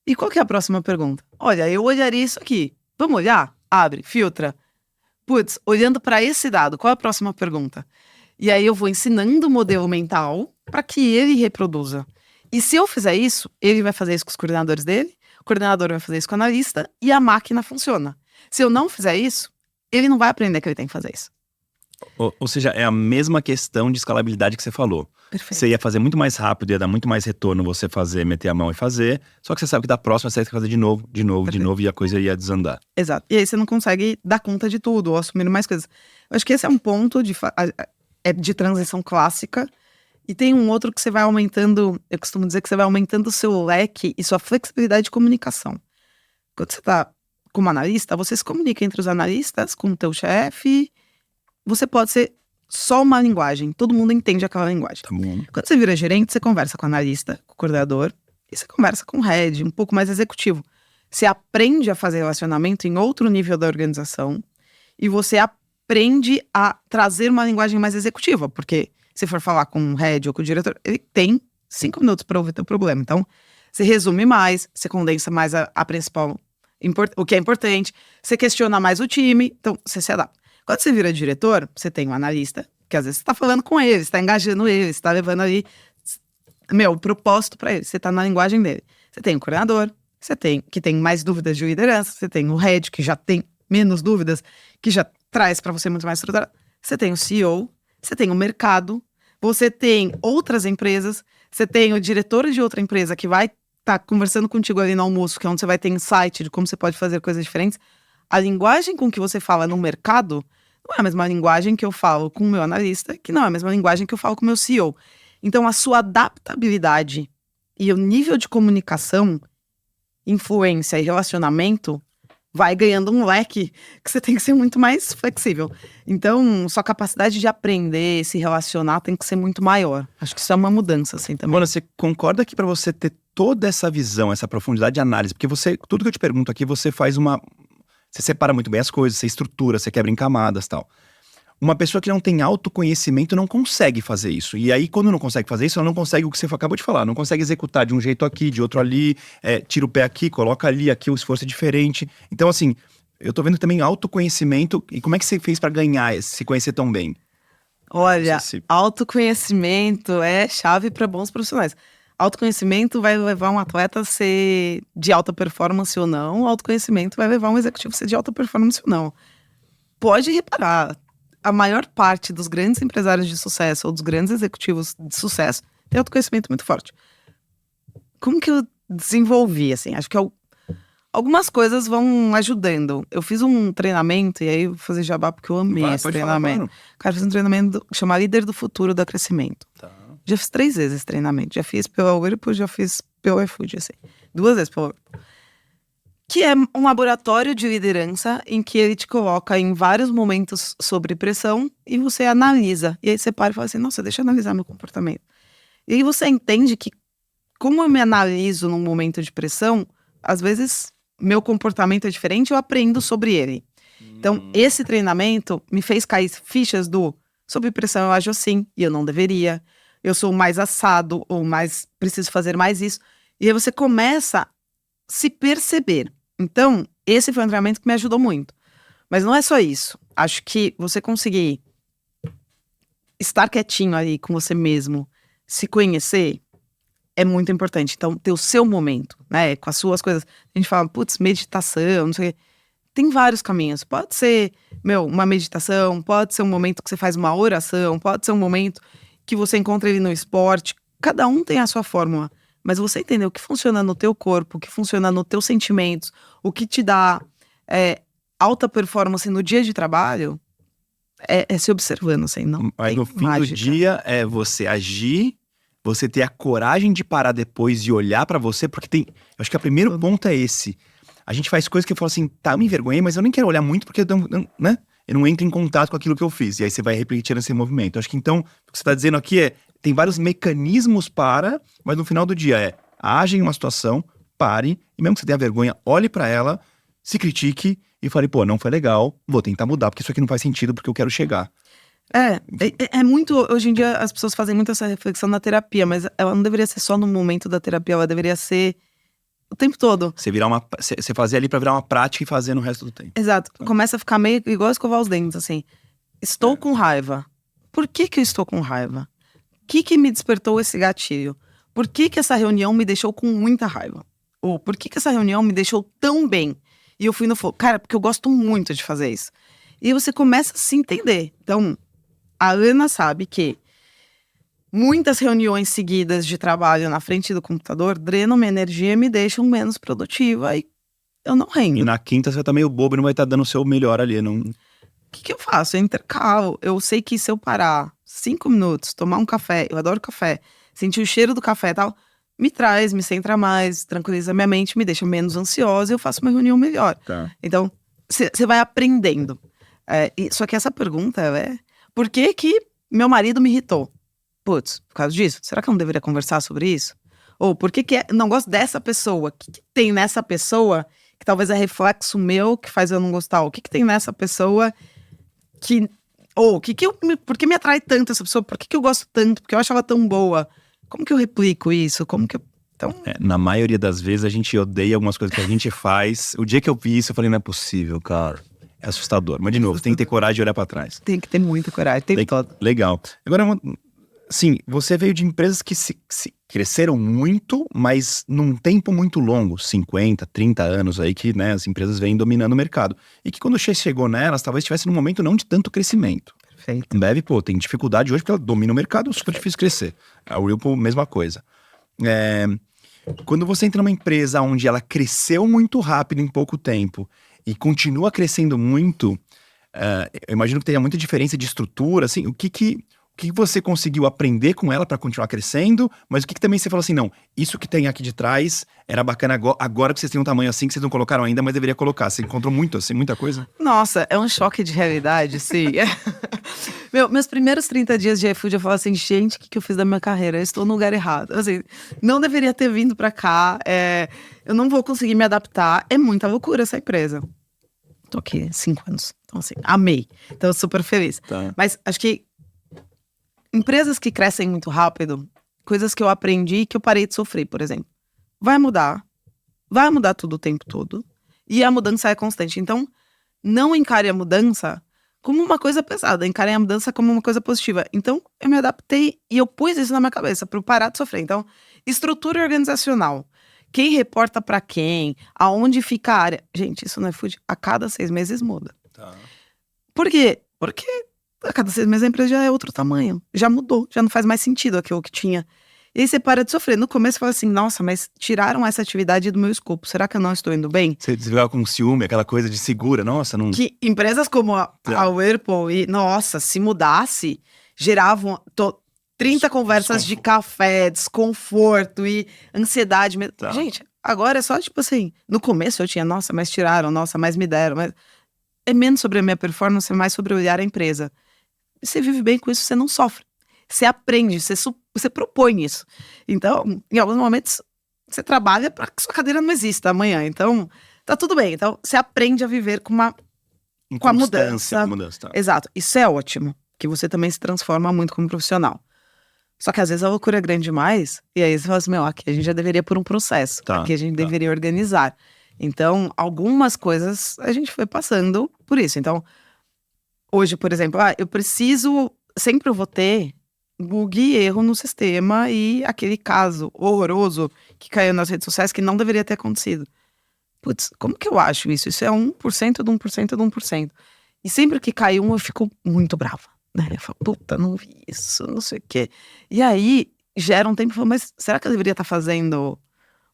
E qual que é a próxima pergunta? Olha, eu olharia isso aqui. Vamos olhar? Abre, filtra. Putz, olhando para esse dado, qual é a próxima pergunta? E aí eu vou ensinando o modelo mental para que ele reproduza. E se eu fizer isso, ele vai fazer isso com os coordenadores dele, o coordenador vai fazer isso com o analista e a máquina funciona. Se eu não fizer isso, ele não vai aprender que ele tem que fazer isso. Ou seja, é a mesma questão de escalabilidade que você falou. Perfeito. Você ia fazer muito mais rápido, ia dar muito mais retorno você fazer, meter a mão e fazer, só que você sabe que da próxima você vai ter que fazer de novo, e a coisa ia desandar. Exato. E aí você não consegue dar conta de tudo, ou assumir mais coisas. Eu acho que esse é um ponto de transição clássica, e tem um outro que você vai aumentando, eu costumo dizer que você vai aumentando o seu leque e sua flexibilidade de comunicação. Quando você está como analista, você se comunica entre os analistas, com o teu chefe. Você pode ser só uma linguagem, todo mundo entende aquela linguagem. Tá bom. Quando você vira gerente, você conversa com o analista, com o coordenador, e você conversa com o head, um pouco mais executivo. Você aprende a fazer relacionamento em outro nível da organização e você aprende a trazer uma linguagem mais executiva, porque se for falar com o head ou com o diretor, ele tem 5 minutos para ouvir teu problema. Então, você resume mais, você condensa mais a principal, o que é importante, você questiona mais o time, então você se adapta. Quando você vira diretor, você tem um analista, que às vezes você tá falando com ele, você tá engajando ele, você tá levando ali, o propósito para ele, você tá na linguagem dele. Você tem o coordenador, que tem mais dúvidas de liderança, você tem o head, que já tem menos dúvidas, que já traz para você muito mais estruturado. Você tem o CEO, você tem o mercado, você tem outras empresas, você tem o diretor de outra empresa que vai estar conversando contigo ali no almoço, que é onde você vai ter insight de como você pode fazer coisas diferentes. A linguagem com que você fala no mercado não é a mesma linguagem que eu falo com o meu analista, que não é a mesma linguagem que eu falo com o meu CEO. Então, a sua adaptabilidade e o nível de comunicação, influência e relacionamento vai ganhando um leque que você tem que ser muito mais flexível. Então, sua capacidade de aprender, se relacionar tem que ser muito maior. Acho que isso é uma mudança, assim, também. Mona, você concorda que para você ter toda essa visão, essa profundidade de análise, porque tudo que eu te pergunto aqui, você faz você separa muito bem as coisas, você estrutura, você quebra em camadas e tal. Uma pessoa que não tem autoconhecimento não consegue fazer isso. E aí, quando não consegue fazer isso, ela não consegue o que você acabou de falar. Não consegue executar de um jeito aqui, de outro ali, tira o pé aqui, coloca ali, aqui o esforço é diferente. Então, assim, eu tô vendo também autoconhecimento. E como é que você fez para ganhar, se conhecer tão bem? Olha, autoconhecimento é chave para bons profissionais. Autoconhecimento vai levar um atleta a ser de alta performance ou não. Autoconhecimento vai levar um executivo a ser de alta performance ou não. Pode reparar, a maior parte dos grandes empresários de sucesso ou dos grandes executivos de sucesso tem autoconhecimento muito forte. Como que eu desenvolvi, assim? Acho que algumas coisas vão ajudando. Eu fiz um treinamento, e aí eu vou fazer jabá porque eu amei esse treinamento. Falar, claro. Cara, eu fiz um treinamento chamado Líder do Futuro da Crescimento. Tá. Já fiz 3 vezes esse treinamento. Já fiz pela Whirlpool, já fiz pelo iFood, assim. 2 vezes pela Whirlpool. Que é um laboratório de liderança em que ele te coloca em vários momentos sobre pressão e você analisa. E aí você para e fala assim, nossa, deixa eu analisar meu comportamento. E aí você entende que, como eu me analiso num momento de pressão, às vezes meu comportamento é diferente, eu aprendo sobre ele. Então, esse treinamento me fez cair fichas sob pressão eu ajo assim, e eu não deveria. Eu sou mais assado, ou mais preciso fazer mais isso. E aí você começa a se perceber. Então, esse foi um treinamento que me ajudou muito. Mas não é só isso. Acho que você conseguir estar quietinho ali com você mesmo, se conhecer, é muito importante. Então, ter o seu momento, né? Com as suas coisas. A gente fala, putz, meditação, não sei o quê. Tem vários caminhos. Pode ser, uma meditação, pode ser um momento que você faz uma oração, pode ser um momento que você encontra ele no esporte. Cada um tem a sua fórmula. Mas você entender o que funciona no teu corpo, o que funciona nos teus sentimentos, o que te dá alta performance no dia de trabalho, é se observando, assim, não. Aí no fim do dia é você agir, você ter a coragem de parar depois e olhar pra você, porque eu acho que o primeiro ponto é esse. A gente faz coisas que eu falo assim, tá, eu me envergonhei, mas eu nem quero olhar muito porque né? Eu não entro em contato com aquilo que eu fiz. E aí você vai repetindo esse movimento. Eu acho que então, o que você tá dizendo aqui tem vários mecanismos mas no final do dia age em uma situação, pare, e mesmo que você tenha vergonha, olhe pra ela, se critique e fale, pô, não foi legal, vou tentar mudar, porque isso aqui não faz sentido, porque eu quero chegar. É muito, hoje em dia as pessoas fazem muito essa reflexão na terapia, mas ela não deveria ser só no momento da terapia, ela deveria ser o tempo todo. Você fazer ali pra virar uma prática e fazer no resto do tempo. Exato, começa a ficar meio igual escovar os dentes, assim. Estou com raiva. Por que eu estou com raiva? O que me despertou esse gatilho? Por que essa reunião me deixou com muita raiva? Ou por que essa reunião me deixou tão bem? E eu fui no fogo. Cara, porque eu gosto muito de fazer isso. E você começa a se entender. Então, a Ana sabe que muitas reuniões seguidas de trabalho na frente do computador drenam minha energia e me deixam menos produtiva. E eu não rendo. E na quinta você tá meio bobo e não vai estar dando o seu melhor ali. Não... O que eu faço? Eu intercalo. Eu sei que se eu parar 5 minutos, tomar um café, eu adoro café, sentir o cheiro do café e tal, me centra mais, tranquiliza minha mente, me deixa menos ansiosa e eu faço uma reunião melhor. Tá. Então, você vai aprendendo. Só que essa pergunta por que meu marido me irritou? Putz, por causa disso? Será que eu não deveria conversar sobre isso? Ou por que não gosto dessa pessoa? O que tem nessa pessoa que talvez é reflexo meu que faz eu não gostar? O que tem nessa pessoa que... Ou por que me atrai tanto essa pessoa? Por que eu gosto tanto? Porque eu acho ela tão boa. Como que eu replico isso? Como que eu... Então... na maioria das vezes a gente odeia algumas coisas que a gente faz. O dia que eu vi isso, eu falei, não é possível, cara. É assustador. Mas, de novo, tem que ter coragem de olhar pra trás. Tem que ter muita coragem, tem todo. Legal. Agora, sim, você veio de empresas que se cresceram muito, mas num tempo muito longo, 50, 30 anos aí que, né, as empresas vêm dominando o mercado. E que quando você chegou nelas, talvez estivesse num momento não de tanto crescimento. Perfeito. A Ambev, tem dificuldade hoje porque ela domina o mercado, é super difícil crescer. A Whirlpool, mesma coisa. Quando você entra numa empresa onde ela cresceu muito rápido em pouco tempo e continua crescendo muito, eu imagino que tenha muita diferença de estrutura, assim, o que você conseguiu aprender com ela para continuar crescendo, mas o que também você falou assim, não, isso que tem aqui de trás era bacana agora que vocês têm um tamanho assim que vocês não colocaram ainda, mas deveria colocar. Você encontrou muito assim, muita coisa? Nossa, é um choque de realidade, sim. Meus primeiros 30 dias de iFood, eu falo assim, gente, o que eu fiz da minha carreira? Eu estou no lugar errado. Assim, não deveria ter vindo para cá, eu não vou conseguir me adaptar. É muita loucura essa empresa. Tô aqui 5 anos, então assim, amei. Então super feliz. Tá. Mas acho que empresas que crescem muito rápido, coisas que eu aprendi e que eu parei de sofrer, por exemplo. Vai mudar tudo o tempo todo. E a mudança é constante. Então, não encare a mudança como uma coisa pesada. Encare a mudança como uma coisa positiva. Então, eu me adaptei e eu pus isso na minha cabeça para eu parar de sofrer. Então, estrutura organizacional. Quem reporta para quem? Aonde fica a área? Gente, isso no iFood a cada 6 meses muda. Tá. Por quê? Porque a cada 6 meses a empresa já é outro tamanho. Já mudou, já não faz mais sentido aquilo que tinha. E aí você para de sofrer. No começo você fala assim, nossa, mas tiraram essa atividade do meu escopo. Será que eu não estou indo bem? Você ficava com ciúme, aquela coisa de segura, nossa, não... Que empresas como a Whirlpool, nossa, se mudasse, geravam 30 conversas de café, desconforto e ansiedade. Tá. Gente, agora é só tipo assim, no começo eu tinha, nossa, mas tiraram, nossa, mas me deram. Mas... É menos sobre a minha performance, é mais sobre olhar a empresa. Você vive bem com isso, você não sofre. Você aprende, você propõe isso. Então, em alguns momentos, você trabalha para que sua cadeira não exista amanhã. Então, tá tudo bem. Então, você aprende a viver com a mudança. Com a mudança, tá. Exato. Isso é ótimo, que você também se transforma muito como profissional. Só que às vezes a loucura é grande demais, e aí você fala assim, aqui a gente já deveria por um processo. Tá, aqui a gente deveria organizar. Então, algumas coisas a gente foi passando por isso. Então, hoje, por exemplo, eu preciso... Sempre eu vou ter bug e erro no sistema e aquele caso horroroso que caiu nas redes sociais que não deveria ter acontecido. Putz, como que eu acho isso? Isso é 1% de 1% de 1%. E sempre que cai eu fico muito brava. Né? Eu falo, puta, não vi isso, não sei o quê. E aí, gera um tempo e falo, mas será que eu deveria estar fazendo...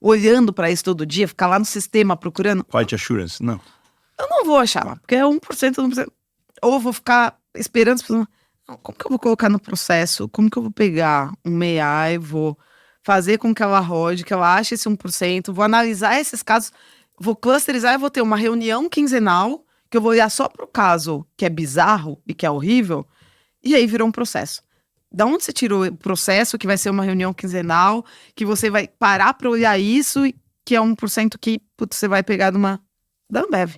olhando pra isso todo dia, ficar lá no sistema procurando? Quality assurance, não. Eu não vou achar lá, porque é 1%, 1%. Ou eu vou ficar esperando... Como que eu vou colocar no processo? Como que eu vou pegar um AI, vou fazer com que ela rode, que ela ache esse 1%, vou analisar esses casos, vou clusterizar e vou ter uma reunião quinzenal, que eu vou olhar só pro caso que é bizarro e que é horrível, e aí virou um processo. Da onde você tirou o processo, que vai ser uma reunião quinzenal, que você vai parar para olhar isso, que é 1% que você vai pegar da Ambev.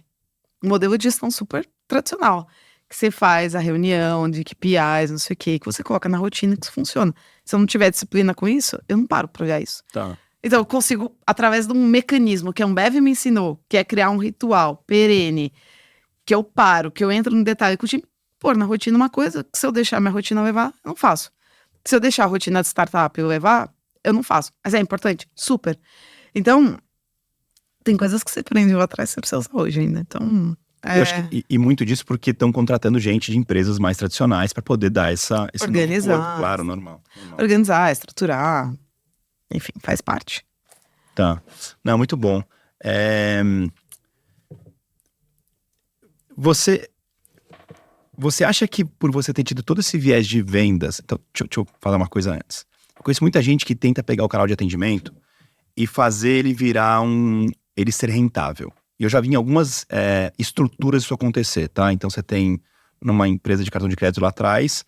Um modelo de gestão super tradicional. Que você faz a reunião de KPIs, não sei o quê, que você coloca na rotina que isso funciona. Se eu não tiver disciplina com isso, eu não paro para olhar isso. Tá. Então eu consigo, através de um mecanismo que a Ambev me ensinou, que é criar um ritual perene, que eu paro, que eu entro no detalhe com o time, pôr na rotina uma coisa, que se eu deixar minha rotina levar, eu não faço. Se eu deixar a rotina de startup levar, eu não faço. Mas é importante? Super. Então, tem coisas que você aprendeu atrás que você precisa usar hoje ainda. Então, eu acho que, e muito disso porque estão contratando gente de empresas mais tradicionais para poder dar esse organizar. Novo corpo, claro, normal. Organizar, estruturar. Enfim, faz parte. Tá. Não, muito bom. Você acha que por você ter tido todo esse viés de vendas... Então, deixa eu falar uma coisa antes. Eu conheço muita gente que tenta pegar o canal de atendimento e fazer ele virar ele ser rentável. E eu já vi em algumas estruturas isso acontecer, tá? Então você tem numa empresa de cartão de crédito lá atrás,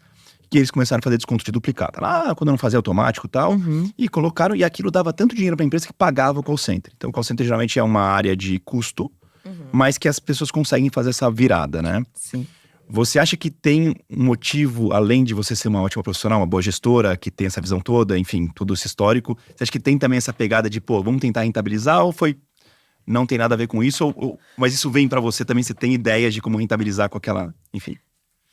que eles começaram a fazer desconto de duplicata. Lá, quando não fazia automático e tal, e colocaram, e aquilo dava tanto dinheiro para a empresa que pagava o call center. Então, o call center geralmente é uma área de custo, mas que as pessoas conseguem fazer essa virada, né? Sim. Você acha que tem um motivo, além de você ser uma ótima profissional, uma boa gestora, que tem essa visão toda, enfim, tudo esse histórico, você acha que tem também essa pegada de, pô, vamos tentar rentabilizar, ou não tem nada a ver com isso, mas isso vem para você também, você tem ideias de como rentabilizar com aquela, enfim...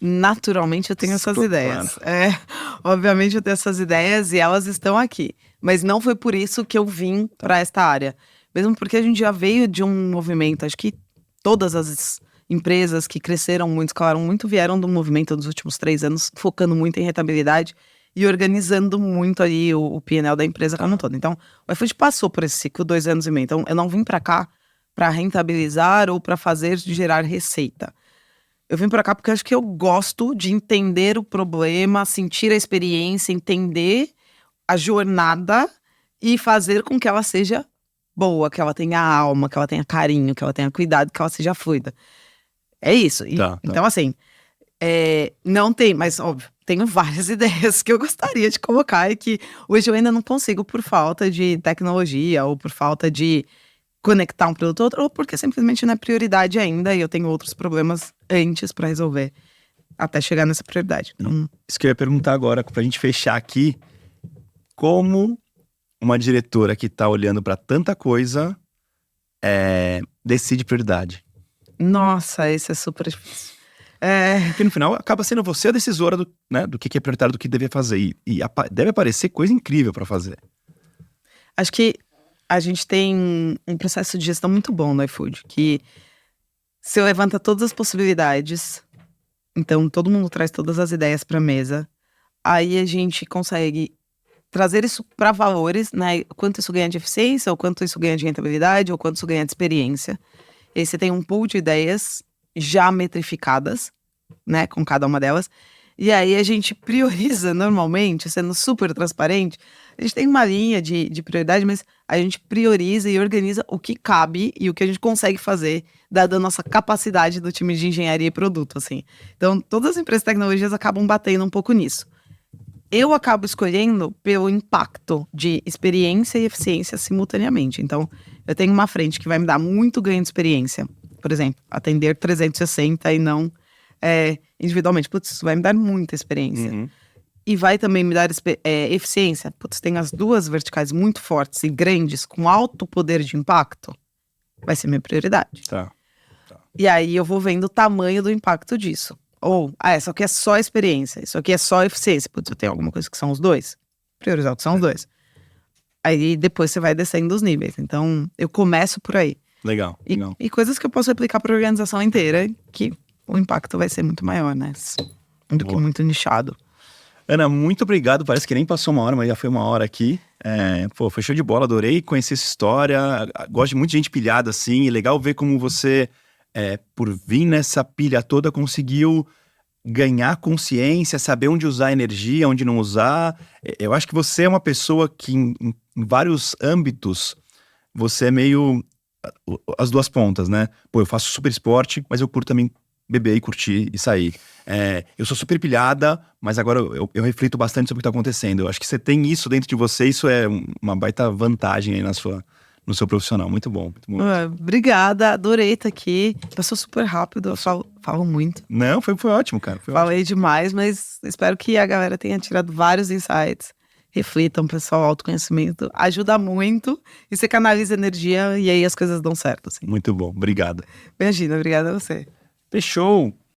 Naturalmente eu tenho essas ideias. Obviamente eu tenho essas ideias e elas estão aqui. Mas não foi por isso que eu vim para esta área. Mesmo porque a gente já veio de um movimento, acho que todas as empresas que cresceram muito, escalaram muito, vieram do movimento dos últimos 3 anos, focando muito em rentabilidade e organizando muito ali o P&L da empresa como um todo. Então, o iFood passou por esse ciclo 2 anos e meio. Então, eu não vim para cá para rentabilizar ou para gerar receita. Eu vim pra cá porque eu acho que eu gosto de entender o problema, sentir a experiência, entender a jornada e fazer com que ela seja boa, que ela tenha alma, que ela tenha carinho, que ela tenha cuidado, que ela seja fluida. É isso. Então, assim, não tem, mas óbvio, tenho várias ideias que eu gostaria de colocar e que hoje eu ainda não consigo por falta de tecnologia ou por falta de conectar um produto a outro, ou porque simplesmente não é prioridade ainda e eu tenho outros problemas antes pra resolver até chegar nessa prioridade. Isso que eu ia perguntar agora, pra gente fechar aqui, como uma diretora que tá olhando pra tanta coisa decide prioridade? Nossa, isso é super difícil. Porque no final acaba sendo você a decisora do que é prioritário, do que deve fazer, e deve aparecer coisa incrível pra fazer. Acho que a gente tem um processo de gestão muito bom no iFood, que você levanta todas as possibilidades, então todo mundo traz todas as ideias para a mesa, aí a gente consegue trazer isso para valores, né? Quanto isso ganha de eficiência, ou quanto isso ganha de rentabilidade, ou quanto isso ganha de experiência. E aí você tem um pool de ideias já metrificadas, né, com cada uma delas. E aí a gente prioriza normalmente, sendo super transparente, a gente tem uma linha de prioridade, mas a gente prioriza e organiza o que cabe e o que a gente consegue fazer, dada a nossa capacidade do time de engenharia e produto, assim. Então, todas as empresas de tecnologias acabam batendo um pouco nisso. Eu acabo escolhendo pelo impacto de experiência e eficiência simultaneamente. Então, eu tenho uma frente que vai me dar muito ganho de experiência. Por exemplo, atender 360 e não individualmente. Putz, isso vai me dar muita experiência. E vai também me dar eficiência. Putz, tem as duas verticais muito fortes e grandes, com alto poder de impacto. Vai ser minha prioridade. Tá. E aí eu vou vendo o tamanho do impacto disso. Ou, isso aqui é só experiência, isso aqui é só eficiência. Putz, eu tenho alguma coisa que são os dois. Priorizar o que são os dois. Aí depois você vai descendo os níveis. Então, eu começo por aí. Legal. E coisas que eu posso replicar para a organização inteira, que o impacto vai ser muito maior, né? Do que muito nichado. Ana, muito obrigado. Parece que nem passou uma hora, mas já foi uma hora aqui. Foi show de bola, adorei conhecer essa história. Gosto de muita gente pilhada, assim. E legal ver como você, por vir nessa pilha toda, conseguiu ganhar consciência, saber onde usar energia, onde não usar. Eu acho que você é uma pessoa que, em vários âmbitos, você é meio as duas pontas, né? Pô, eu faço super esporte, mas eu curto também beber e curtir e sair. Eu sou super pilhada, mas agora eu reflito bastante sobre o que tá acontecendo. Eu acho que você tem isso dentro de você, isso é uma baita vantagem aí no seu profissional. Muito bom, muito bom. Obrigada, adorei estar aqui. Passou super rápido, eu falo muito. Não, foi ótimo, cara. Falei demais, mas espero que a galera tenha tirado vários insights. Reflitam, pessoal, autoconhecimento ajuda muito e você canaliza energia e aí as coisas dão certo, assim. Muito bom, obrigado. Imagina, obrigada a você. Fechou!